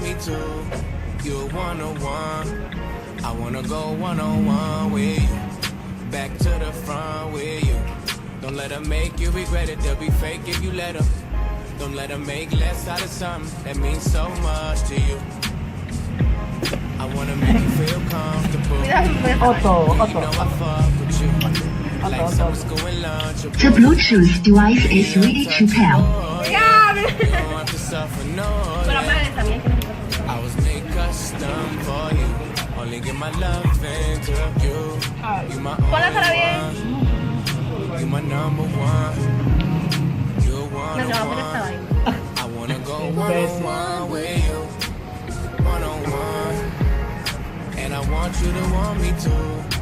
me to. You one-on-one. I wanna go one-on-one with you. Back to the front with you. Don't let her make you regret it. They'll be fake if you let them. Don't let her make less out of something that means so much to you. I wanna make you feel comfortable. Otto, You know I fuck with you. Like summer school and lunch. The Bluetooth device is ready to pair. You don't have to suffer, no. Pero apaga también. I was made custom for you. Only get my love into you. You my Pon la cara only bien. one. You my number one. You're one No, on pero estaba ahí. one. I wanna go one on one with you. One on one. And I want you to want me too.